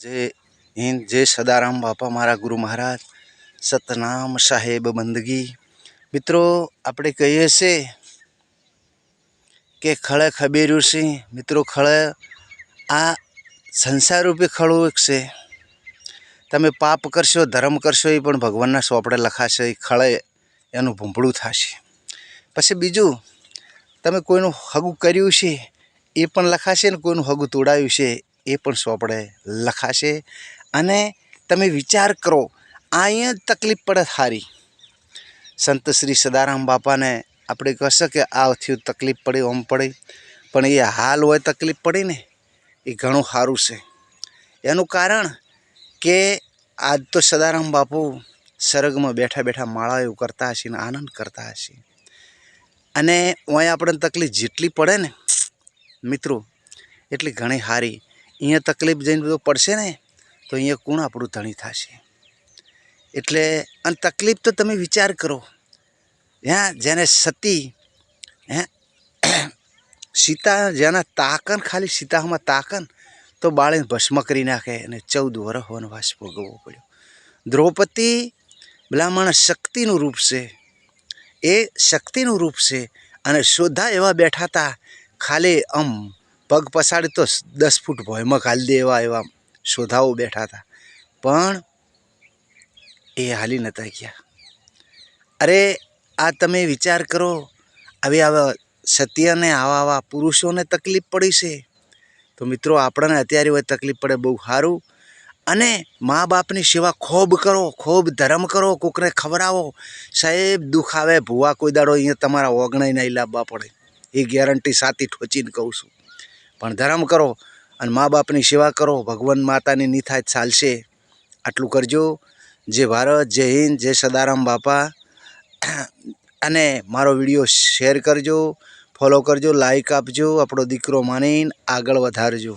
जय हिंद, जय सदाराम बापा, मारा गुरु महाराज, सतनाम साहेब बंदगी। मित्रों, આપણે કહીએ છે કે ખળે ખબેર્યું છે। મિત્રો, ખળે આ સંસાર રૂપી ખળું એક છે। તમે પાપ કરશો, ધર્મ કરશો, એ પણ ભગવાનના સોપડે લખાશે। એ ખળે એનું ભૂંભળું થશે। પછી બીજું, તમે કોઈનું હગું કર્યું છે એ પણ લખાશે ને કોઈનું હગું તોડાયું છે એ પણ સોપડે લખાશે। અને તમે વિચાર કરો, અહીંયા જ તકલીફ પડે સારી। સંત શ્રી સદારામ બાપાને આપણે કહેશે કે આ થયું તકલીફ પડી, ઓમ પડી, પણ એ હાલ હોય તકલીફ પડી ને એ ઘણું સારું છે। એનું કારણ કે આજ તો સદારામ બાપુ સ્વર્ગમાં બેઠા બેઠા માળા એવું કરતા હશે ને આનંદ કરતા હશે। અને ઓય આપણને તકલીફ જેટલી પડે ને મિત્રો એટલી ઘણી સારી। અહીંયા તકલીફ જઈને બધું પડશે ને તો અહીંયા કોણ આપણું ધણી થશે। એટલે અને તકલીફ તો તમે વિચાર કરો, ત્યાં જેને સતી સીતા જેના તાકન, ખાલી સીતામાં તાકન તો બાળીને ભસ્મ કરી નાખે અને 14 વર્ષ વનવાસ ભોગવવો પડ્યો। દ્રૌપદી ભલામણ શક્તિનું રૂપ છે, એ શક્તિનું રૂપ છે। અને શોધા એવા બેઠા હતા, ખાલી આમ પગ પછાડી તો 10 ફૂટ ભોયમાં ઘાલી દે એવા શોધાઓ બેઠા હતા, પણ એ હાલી નતા ગયા। અરે આ તમે વિચાર કરો, હવે સત્યને આવા પુરુષોને તકલીફ પડી છે તો મિત્રો આપણને અત્યારે હોય તકલીફ પડે બહુ સારું। અને મા બાપની સેવા ખૂબ કરો, ખૂબ ધર્મ કરો, કોકને ખવડાવો। સાહેબ દુઃખ આવે ભૂવા કોઈ દાડો અહીંયા તમારા ઓગણાઈ નહીં લાવવા પડે, એ ગેરંટી સાથી ઠોચીને કહું છું। પણ ધર્મ કરો અને મા બાપની સેવા કરો, ભગવાન માતાની ની થાય ચાલશે। આટલું કરજો। જય ભારત, જય હિન્દ, જય સદારામ બાપા। અને મારો વિડીયો શેર કરજો, ફોલો કરજો, લાઈક આપજો, આપણો દીકરો માનીને આગળ વધારજો।